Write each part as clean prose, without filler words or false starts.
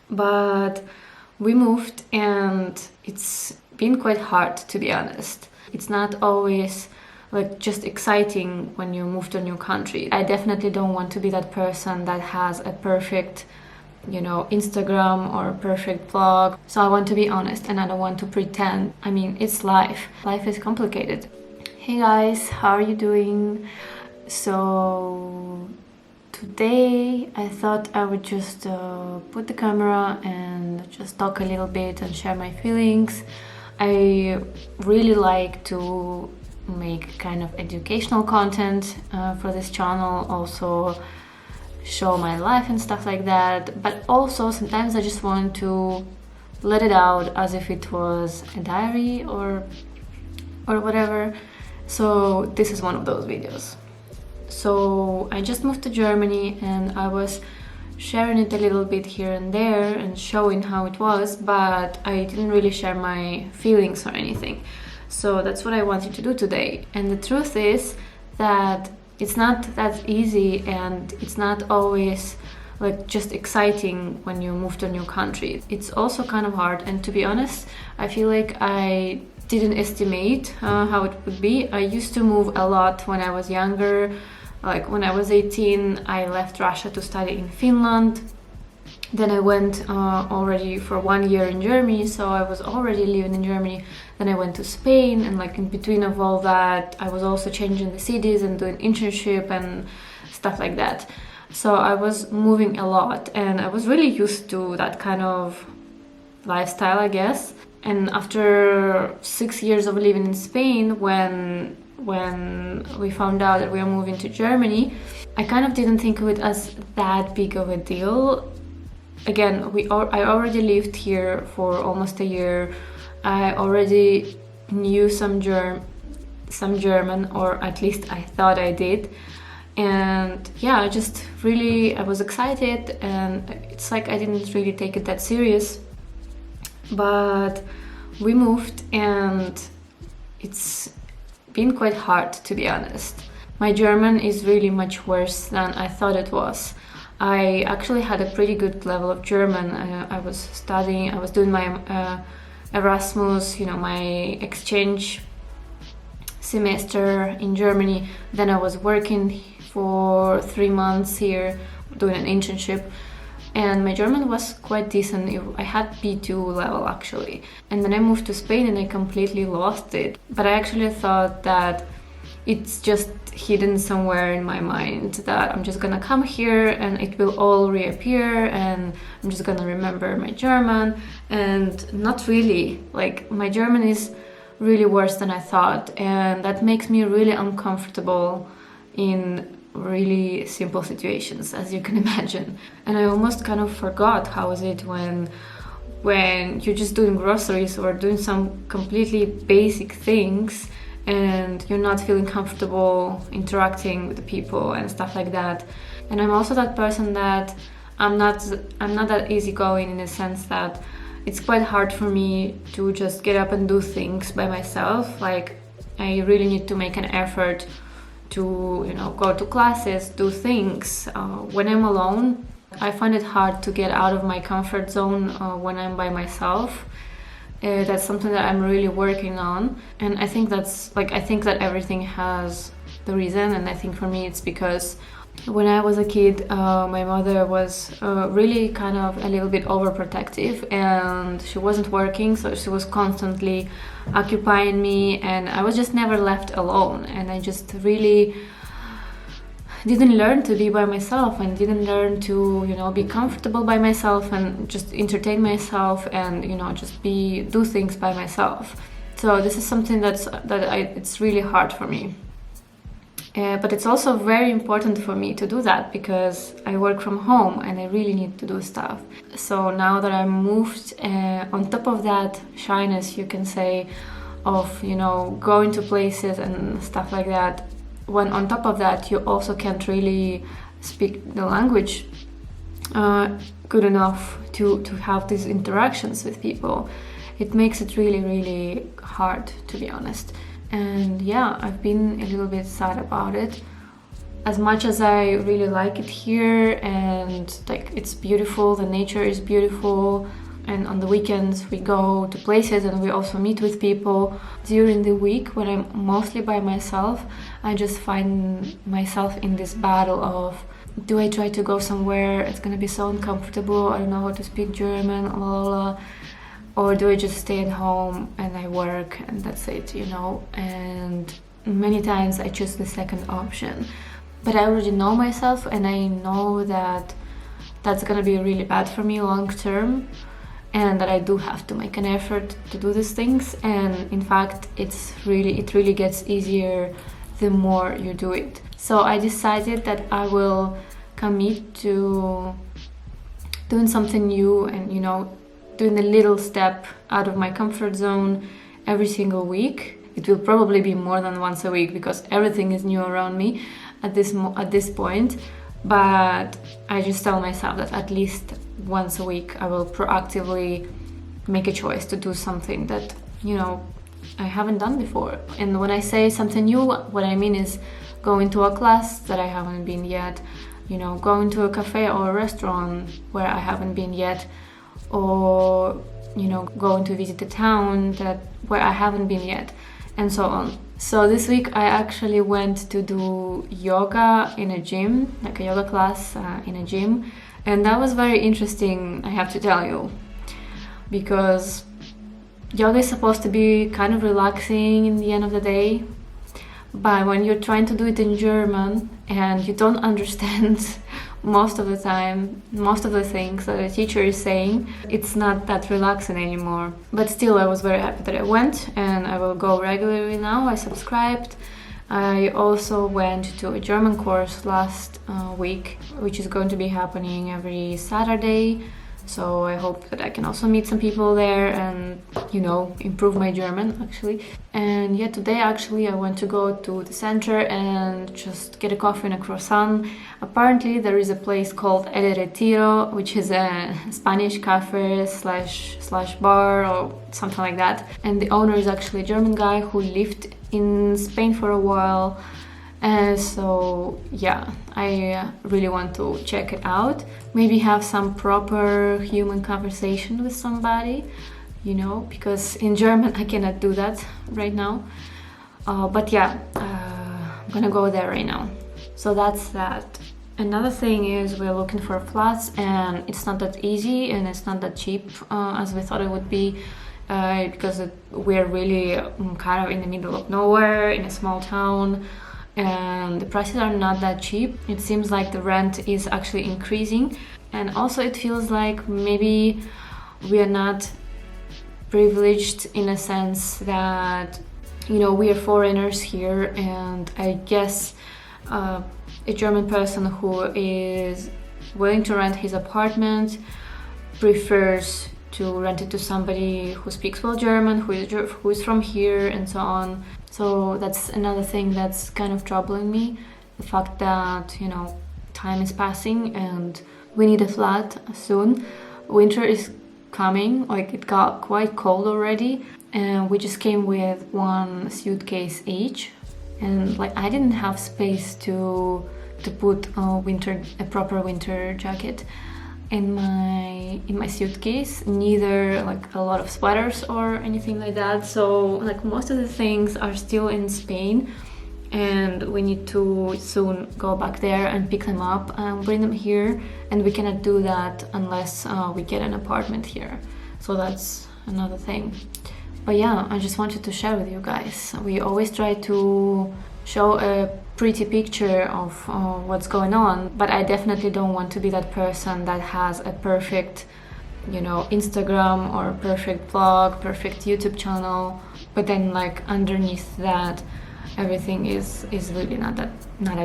but we moved and it's been quite hard, to be honest. It's not always like just exciting when you move to a new country. I definitely don't want to be that person that has a perfect, Instagram or a perfect blog. So I want to be honest and I don't want to pretend. I mean, it's life. Life is complicated. Hey guys, how are you doing? So today I thought I would just put the camera and just talk a little bit and share my feelings. I really like to make kind of educational content for this channel, also show my life and stuff like that, but also sometimes I just want to let it out as if it was a diary or whatever. So this is one of those videos. So I just moved to Germany and I was sharing it a little bit here and there and showing how it was, but I didn't really share my feelings or anything. So that's what I wanted to do today. And the truth is that it's not that easy and it's not always like just exciting when you move to a new country. It's also kind of hard, and to be honest, I feel like I didn't estimate how it would be. I used to move a lot when I was younger. Like when I was 18, I left Russia to study in Finland. Then I went already for 1 year in Germany, so I was already living in Germany. Then I went to Spain, and like in between of all that, I was also changing the cities and doing internship and stuff like that. So I was moving a lot, and I was really used to that kind of lifestyle, I guess. And after 6 years of living in Spain, when we found out that we were moving to Germany, I kind of didn't think of it as that big of a deal. Again, I already lived here for almost a year. I already knew some German, or at least I thought I did. And yeah, I was excited, and it's like I didn't really take it that serious. But we moved and it's been quite hard, to be honest. My German is really much worse than I thought it was. I actually had a pretty good level of German. I was doing my Erasmus, my exchange semester in Germany. Then I was working for 3 months here, doing an internship. And my German was quite decent. I had B2 level actually. And then I moved to Spain and I completely lost it. But I actually thought that it's just hidden somewhere in my mind, that I'm just gonna come here and it will all reappear and I'm just gonna remember my German. And not really. Like, my German is really worse than I thought, and that makes me really uncomfortable in really simple situations, as you can imagine. And I almost kind of forgot how is it when you're just doing groceries or doing some completely basic things and you're not feeling comfortable interacting with the people and stuff like that. And I'm also that person that I'm not that easygoing, in the sense that it's quite hard for me to just get up and do things by myself. Like, I really need to make an effort to go to classes, do things. When I'm alone, I find it hard to get out of my comfort zone when I'm by myself. That's something that I'm really working on, and I think that everything has the reason. And I think for me it's because when I was a kid, my mother was really kind of a little bit overprotective, and she wasn't working, so she was constantly occupying me, and I was just never left alone. And I just really didn't learn to be by myself, and didn't learn to be comfortable by myself and just entertain myself and just do things by myself. So this is something it's really hard for me. But it's also very important for me to do that because I work from home and I really need to do stuff. So now that I'm moved, on top of that shyness, you can say, of going to places and stuff like that, when on top of that you also can't really speak the language good enough to have these interactions with people, it makes it really, really hard, to be honest. And yeah, I've been a little bit sad about it. as much as I really like it here and like it's beautiful, the nature is beautiful, and on the weekends we go to places and we also meet with people. During the week, when I'm mostly by myself, I just find myself in this battle of, do I try to go somewhere? It's gonna be so uncomfortable, I don't know how to speak German, la la la. Or do I just stay at home and I work and that's it, you know? And many times I choose the second option. But I already know myself and I know that that's gonna be really bad for me long term, and that I do have to make an effort to do these things. And in fact, it really gets easier the more you do it. So I decided that I will commit to doing something new and, you know, doing a little step out of my comfort zone every single week. It will probably be more than once a week because everything is new around me at this point. But I just tell myself that at least once a week I will proactively make a choice to do something that, you know, I haven't done before. And when I say something new, what I mean is going to a class that I haven't been yet, you know, going to a cafe or a restaurant where I haven't been yet, or, you know, going to visit a town where I haven't been yet, and so on. So this week I actually went to do yoga in a gym, like a yoga class in a gym, and that was very interesting, I have to tell you, because yoga is supposed to be kind of relaxing in the end of the day, but when you're trying to do it in German and you don't understand most of the time, most of the things that the teacher is saying, it's not that relaxing anymore. But still, I was very happy that I went, and I will go regularly now. I subscribed. I also went to a German course last week, which is going to be happening every Saturday. So I hope that I can also meet some people there and, you know, improve my German actually. And yeah, today actually I want to go to the center and just get a coffee and a croissant. Apparently there is a place called El Retiro, which is a Spanish cafe slash bar or something like that. And the owner is actually a German guy who lived in Spain for a while. So yeah, I really want to check it out. Maybe have some proper human conversation with somebody, you know, because in German I cannot do that right now. But yeah, I'm gonna go there right now. So that's that. Another thing is we're looking for flats, and it's not that easy and it's not that cheap as we thought it would be. Because we're really kind of in the middle of nowhere in a small town, and the prices are not that cheap. It seems like the rent is actually increasing, and also it feels like maybe we are not privileged in a sense that, you know, we are foreigners here, and I guess a German person who is willing to rent his apartment prefers to rent it to somebody who speaks well German, who is from here, and so on. So that's another thing that's kind of troubling me, the fact that, you know, time is passing and we need a flat soon. Winter is coming, like it got quite cold already, and we just came with one suitcase each, and like I didn't have space to put a proper winter jacket in my suitcase, neither like a lot of sweaters or anything like that. So like most of the things are still in Spain, and we need to soon go back there and pick them up and bring them here, and we cannot do that unless we get an apartment here. So that's another thing. But yeah, I just wanted to share with you guys. We always try to show a pretty picture of what's going on, but I definitely don't want to be that person that has a perfect, you know, Instagram or perfect blog, perfect YouTube channel, but then like underneath that everything is really not that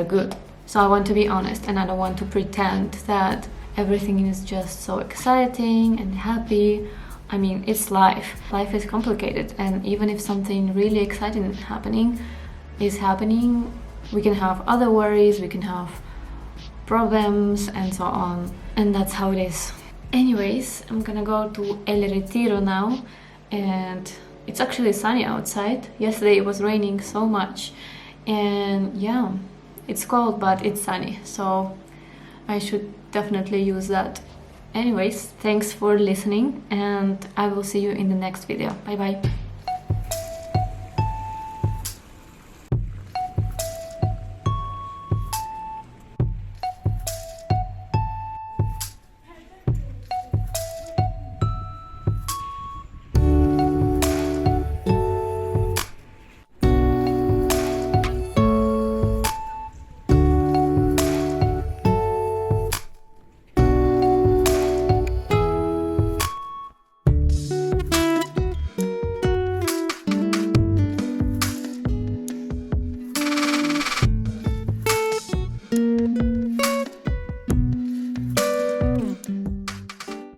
good. So I want to be honest, and I don't want to pretend that everything is just so exciting and happy. I mean, it's life. Life is complicated, and even if something really exciting is happening, we can have other worries, we can have problems, and so on. And that's how it is. Anyways, I'm gonna go to El Retiro now, and it's actually sunny outside. Yesterday it was raining so much, and yeah, It's cold, but it's sunny, so I should definitely use that. Anyways, thanks for listening, and I will see you in the next video. Bye bye.